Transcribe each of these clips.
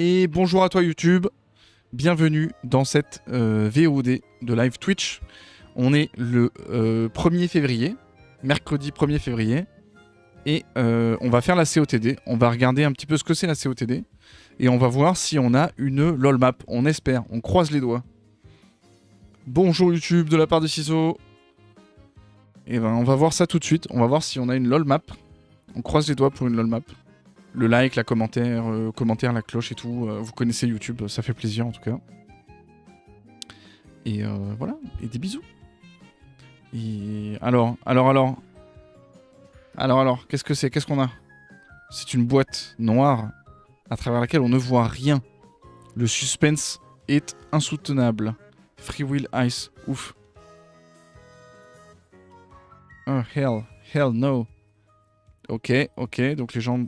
Et bonjour à toi YouTube, bienvenue dans cette VOD de live Twitch. On est le 1er février, mercredi 1er février, et on va faire la COTD. On va regarder un petit peu ce que c'est la COTD, et on va voir si on a une LOL map. On espère, on croise les doigts. Bonjour YouTube de la part de Ciseaux. Et ben on va voir ça tout de suite, on va voir si on a une LOL map. On croise les doigts pour une LOL map. Le like, la commentaire, la cloche et tout. Vous connaissez YouTube, ça fait plaisir en tout cas. Et voilà, et des bisous. Et alors, qu'est-ce que c'est? Qu'est-ce qu'on a? C'est une boîte noire à travers laquelle on ne voit rien. Le suspense est insoutenable. Free Will Ice, ouf. Oh hell no. Ok, donc les gens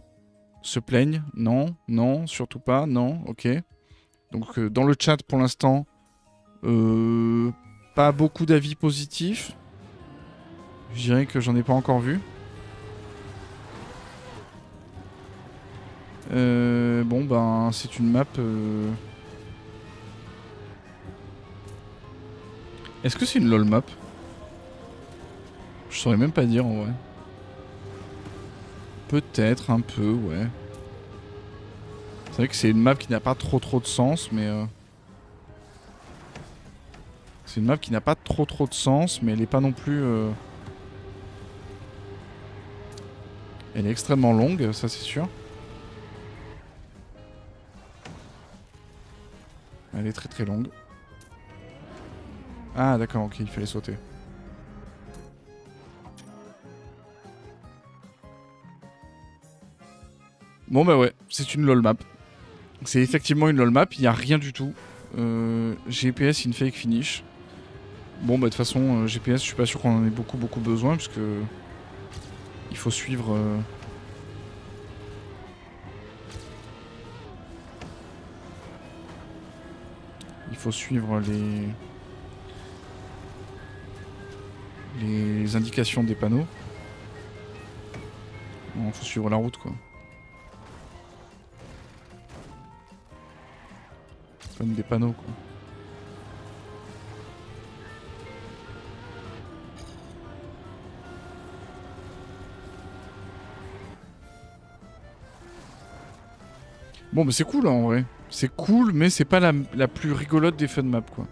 se plaignent. Non, surtout pas, non, ok. Donc dans le chat pour l'instant, pas beaucoup d'avis positifs. Je dirais que j'en ai pas encore vu. Bon ben c'est une map. Est-ce que c'est une LOL map? Je saurais même pas dire en vrai. Peut-être un peu, ouais. C'est vrai que c'est une map qui n'a pas trop de sens, mais... C'est une map qui n'a pas trop de sens, mais elle est pas non plus... Elle est extrêmement longue, ça c'est sûr. Elle est très longue. Ah d'accord, ok, il fallait sauter. Bon bah ouais, c'est une LOL map. C'est effectivement une LOL map, il n'y a rien du tout. GPS in fake finish. Bon bah de toute façon, GPS, je suis pas sûr qu'on en ait beaucoup besoin, puisque... Il faut suivre... Il faut suivre les indications des panneaux. Il faut suivre la route quoi. Comme des panneaux quoi. Bon bah c'est cool en vrai. C'est cool mais c'est pas la plus rigolote des fun maps quoi.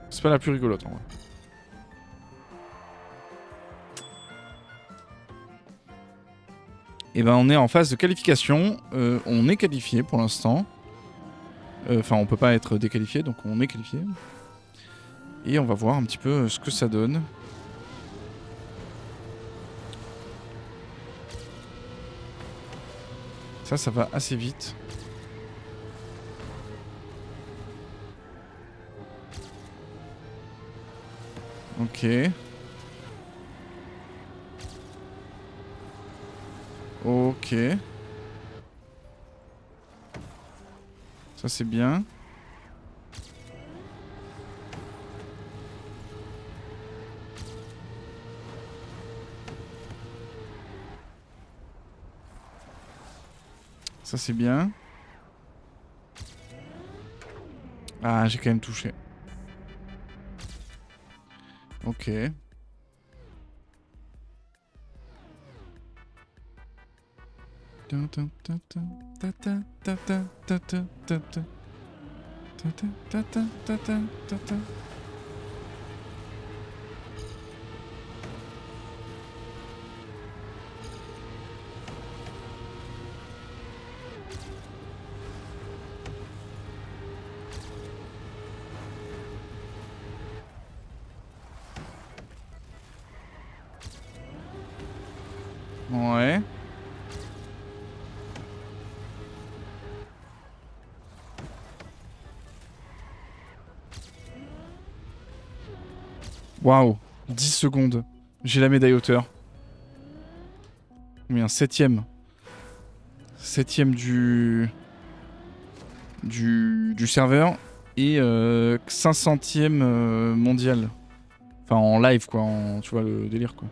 C'est pas la plus rigolote en vrai. Et ben on est en phase de qualification. On est qualifié pour l'instant. Enfin on peut pas être déqualifié donc on est qualifié. Et on va voir un petit peu ce que ça donne. Ça va assez vite. Ok. Ok. Ça c'est bien. Ça c'est bien. Ah, j'ai quand même touché. Ok. Ouais. Waouh. 10 secondes. J'ai la médaille hauteur. Combien? 7ème. 7ème du serveur. Et 500ème mondial. Enfin en live quoi. Tu vois le délire quoi.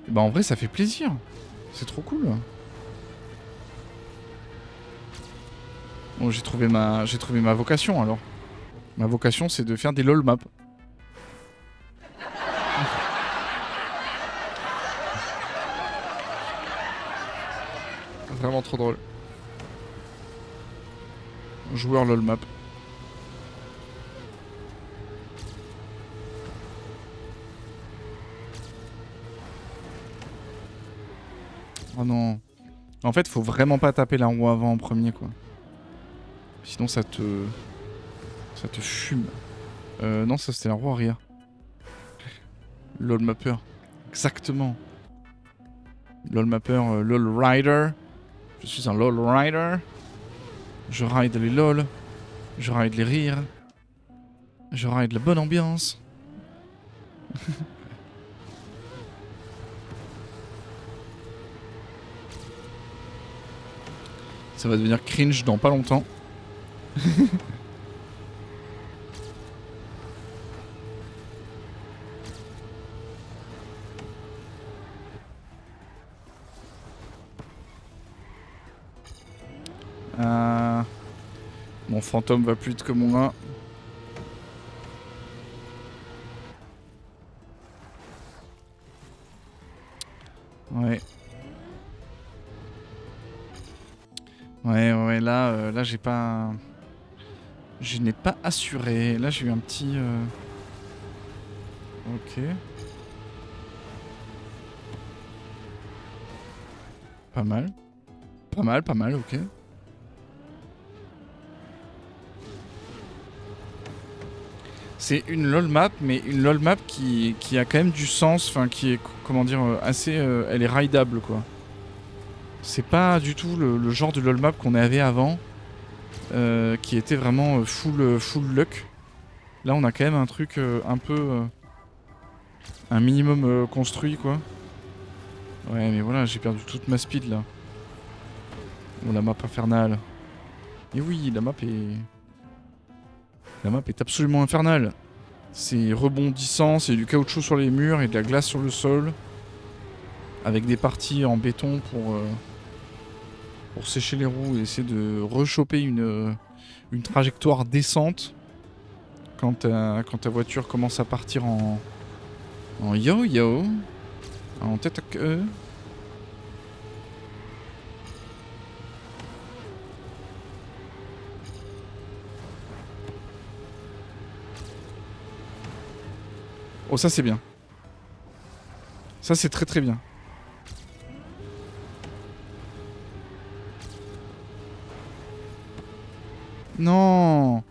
Et bah en vrai ça fait plaisir. C'est trop cool. Bon, j'ai trouvé ma vocation alors. Ma vocation, c'est de faire des lol maps. Vraiment trop drôle. Joueur lol map. Oh non. En fait, faut vraiment pas taper la roue avant en premier, quoi. Sinon, ça te fume. Non, ça c'était la roue arrière. LOL mapper. Exactement. LOL mapper, LOL rider. Je suis un LOL rider. Je ride les LOL. Je ride les rires. Je ride la bonne ambiance. Ça va devenir cringe dans pas longtemps. Mon fantôme va plus vite que mon gars. Ouais. Ouais, là j'ai pas... Je n'ai pas assuré. Là j'ai eu un petit... Ok. Pas mal. Pas mal, ok. C'est une LOL map, mais une LOL map qui a quand même du sens, enfin qui est, comment dire, assez... elle est rideable, quoi. C'est pas du tout le genre de LOL map qu'on avait avant, qui était vraiment full luck. Là, on a quand même un truc un peu... un minimum construit, quoi. Ouais, mais voilà, j'ai perdu toute ma speed, là. Oh, la map infernale. Et oui, la map est... La map est absolument infernale. C'est rebondissant, c'est du caoutchouc sur les murs et de la glace sur le sol. Avec des parties en béton pour sécher les roues et essayer de rechoper une trajectoire descente quand ta voiture commence à partir en yo-yo, en tête à queue. Oh, ça c'est bien. Ça c'est très très bien. Non.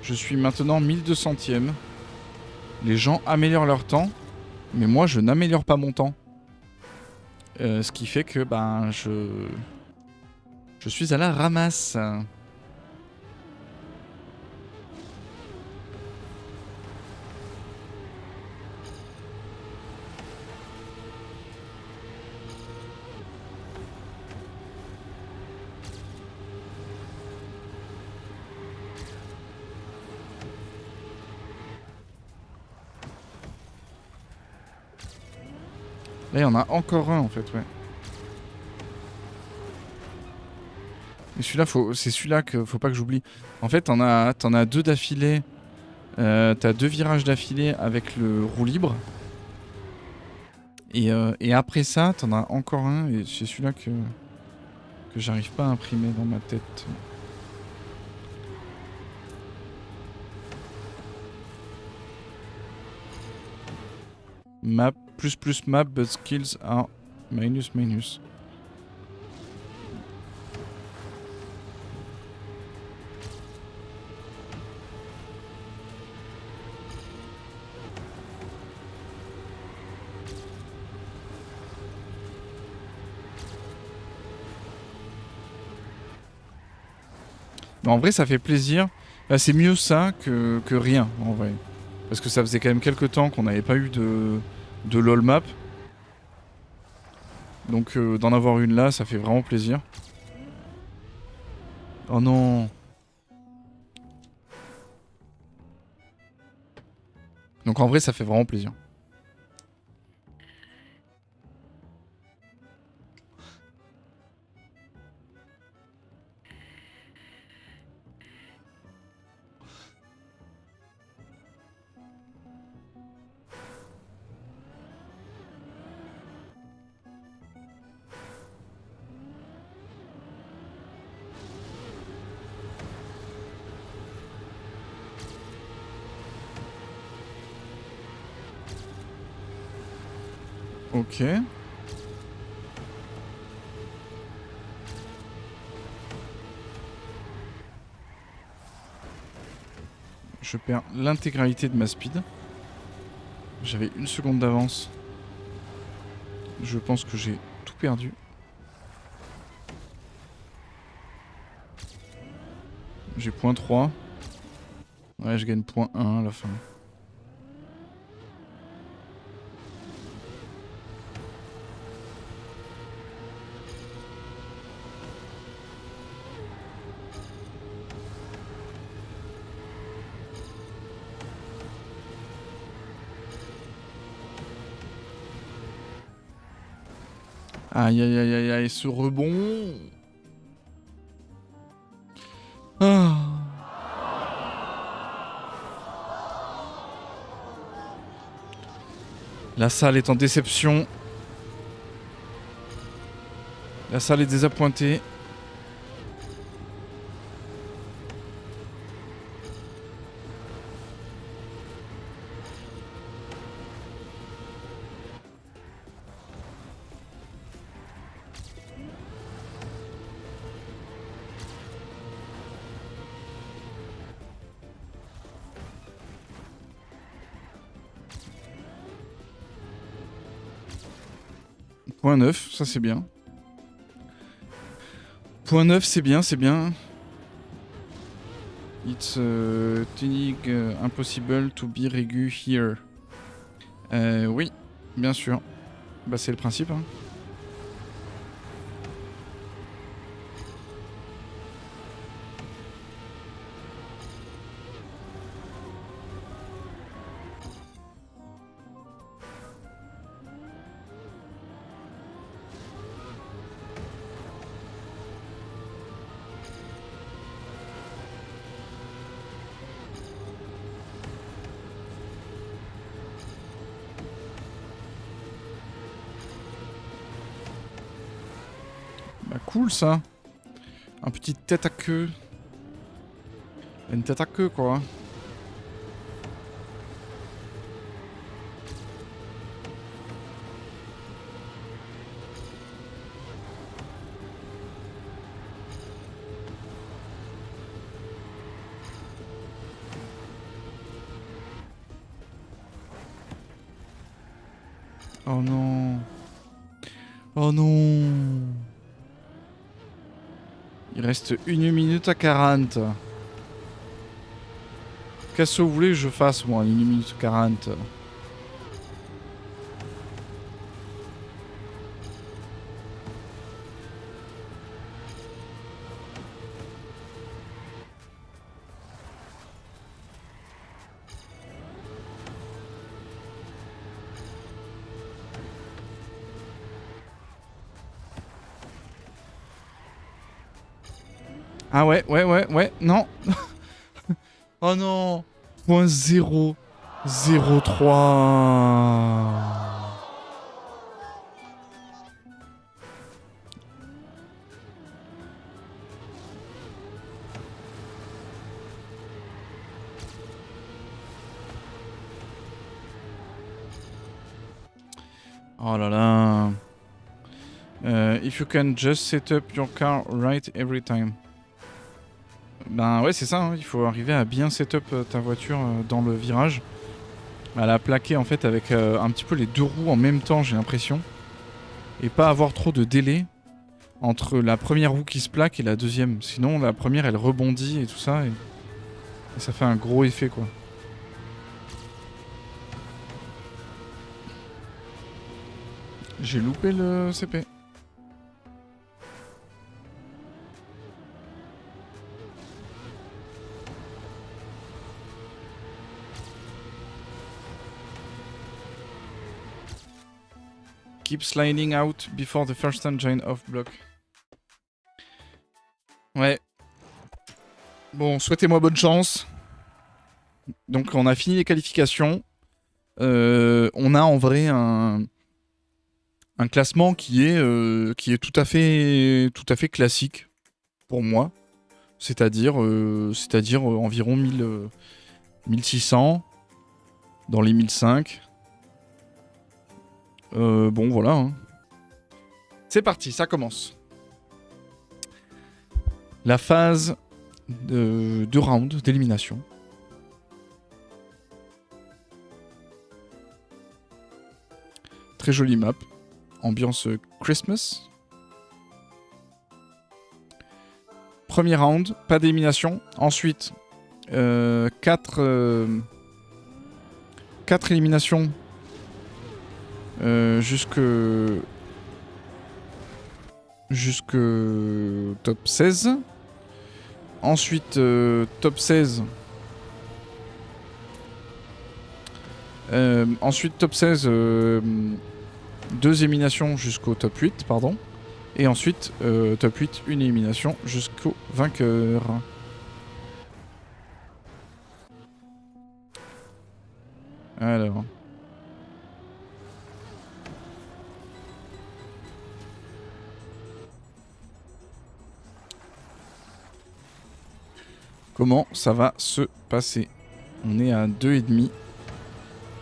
Je suis maintenant 1200ème. Les gens améliorent leur temps, mais moi je n'améliore pas mon temps. Ce qui fait que ben je suis à la ramasse. Là, il y en a encore un en fait, ouais. Et celui-là, c'est celui-là qu'il faut pas que j'oublie. En fait, t'en as deux d'affilée. T'as deux virages d'affilée avec le roue libre. Et après ça, t'en as encore un. Et c'est celui-là que j'arrive pas à imprimer dans ma tête. Map, plus map, but skills are minus. Mais en vrai, ça fait plaisir. Là, c'est mieux ça que rien, en vrai. Parce que ça faisait quand même quelques temps qu'on n'avait pas eu de LOL map. Donc d'en avoir une là, ça fait vraiment plaisir. Oh non. Donc en vrai, ça fait vraiment plaisir. Ok. Je perds l'intégralité de ma speed. J'avais 1 seconde d'avance. Je pense que j'ai tout perdu. J'ai .3. Ouais, je gagne .1 à la fin. Aïe aïe aïe aïe aïe, ce rebond. Ah. La salle est en déception. La salle est désappointée. Point 9, ça c'est bien. Point 9, c'est bien, c'est bien. It's impossible to be regu here. Oui, bien sûr. Bah c'est le principe. Hein. Bah cool ça. Un petit tête à queue. Une tête à queue quoi. Oh non. Oh non. Il reste 1 minute à 40. Qu'est-ce que vous voulez que je fasse moi, 1 minute 40? Ah ouais, non. Oh non. Point 0. 0,3. Oh là là. If you can just set up your car right every time. Ben ouais, c'est ça, hein. Il faut arriver à bien setup ta voiture dans le virage. À la plaquer en fait avec un petit peu les deux roues en même temps, j'ai l'impression. Et pas avoir trop de délai entre la première roue qui se plaque et la deuxième. Sinon, la première elle rebondit et tout ça. Et ça fait un gros effet quoi. J'ai loupé le CP. Keep sliding out before the first engine off block. Ouais. Bon, souhaitez-moi bonne chance. Donc on a fini les qualifications. On a en vrai un classement qui est tout à fait classique pour moi. C'est-à-dire environ 1600 dans les 1005. Bon voilà. Hein. C'est parti, ça commence. La phase de 2 rounds d'élimination. Très jolie map. Ambiance Christmas. Premier round, pas d'élimination. Ensuite, 4 éliminations jusque top 16. Ensuite, top 16. Ensuite, top 16, 2 éliminations jusqu'au top 8, pardon. Et ensuite, top 8, une élimination jusqu'au vainqueur. Alors. Comment ça va se passer? On est à 2,5.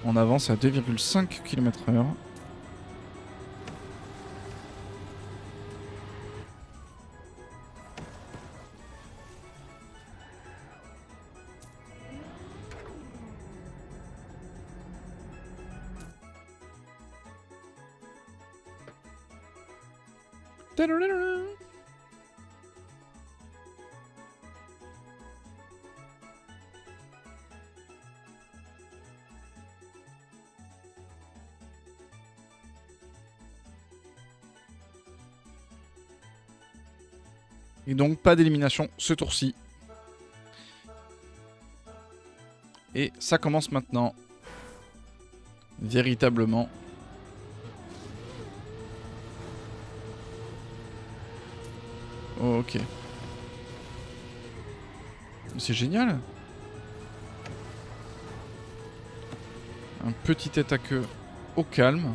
On avance à 2,5 km/h. Et donc pas d'élimination ce tour-ci. Et ça commence maintenant. Véritablement. Oh, ok. C'est génial. Un petit tête à queue au calme.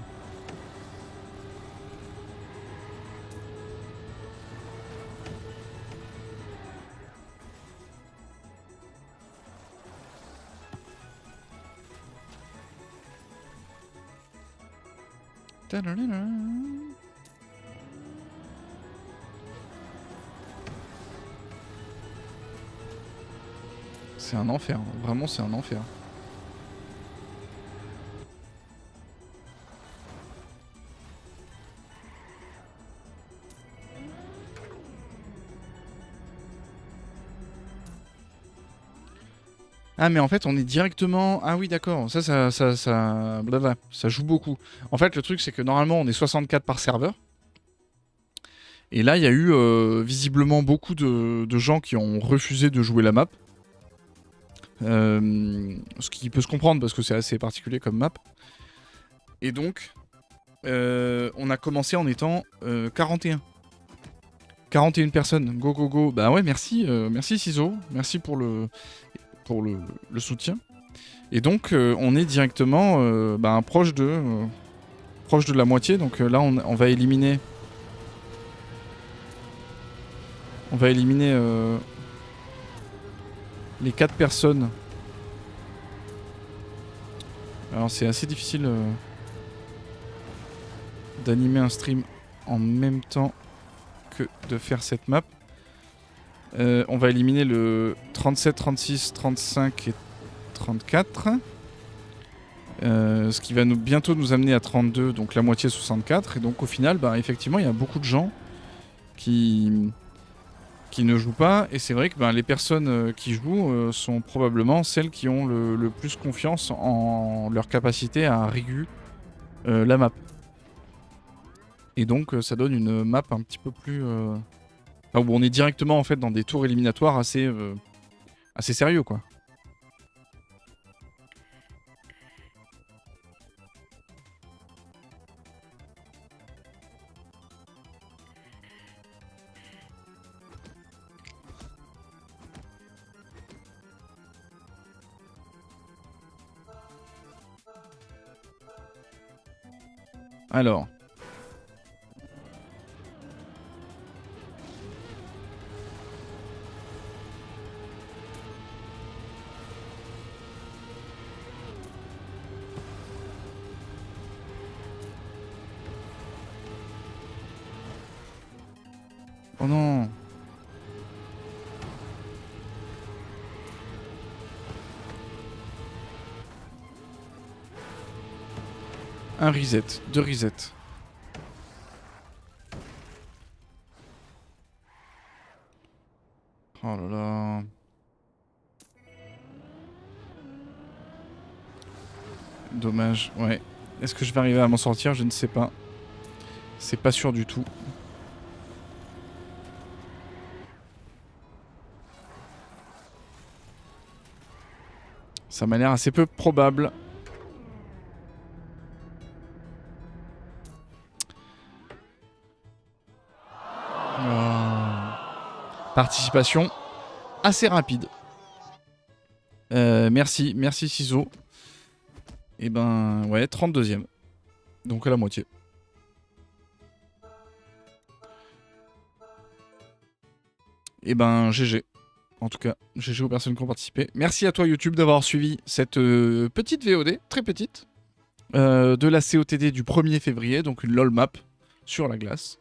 C'est un enfer, vraiment c'est un enfer. Ah mais en fait on est directement... Ah oui d'accord, blablabla, ça joue beaucoup. En fait le truc c'est que normalement on est 64 par serveur. Et là il y a eu visiblement beaucoup de gens qui ont refusé de jouer la map. Ce qui peut se comprendre parce que c'est assez particulier comme map. Et donc on a commencé en étant 41. 41 personnes, go go go. Bah ouais merci, merci Ciso, merci pour le soutien. Et donc on est directement proche de la moitié. Donc là on va éliminer les 4 personnes. Alors c'est assez difficile d'animer un stream en même temps que de faire cette map. On va éliminer le 37, 36, 35 et 34. Ce qui va bientôt nous amener à 32, donc la moitié 64. Et donc au final, effectivement, il y a beaucoup de gens qui ne jouent pas. Et c'est vrai que les personnes qui jouent sont probablement celles qui ont le plus confiance en leur capacité à régu la map. Et donc ça donne une map un petit peu plus... où on est directement en fait dans des tours éliminatoires assez sérieux quoi. Alors. Oh non. Un reset, 2 resets. Oh là là. Dommage, ouais. Est-ce que je vais arriver à m'en sortir? Je ne sais pas. C'est pas sûr du tout. Ça m'a l'air assez peu probable. Participation assez rapide. Merci Ciseaux. Et ben ouais, 32e. Donc à la moitié. Et ben GG. En tout cas, GG aux personnes qui ont participé. Merci à toi YouTube d'avoir suivi cette petite VOD, très petite, de la COTD du 1er février, donc une LOL map sur la glace.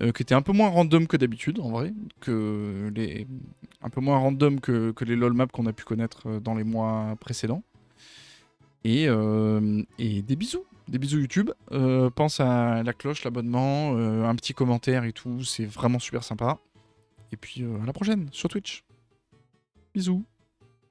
Qui était un peu moins random que d'habitude, en vrai. Un peu moins random que les LOL maps qu'on a pu connaître dans les mois précédents. Et des bisous. Des bisous YouTube. Pense à la cloche, l'abonnement, un petit commentaire et tout. C'est vraiment super sympa. Et puis à la prochaine sur Twitch. Bisous.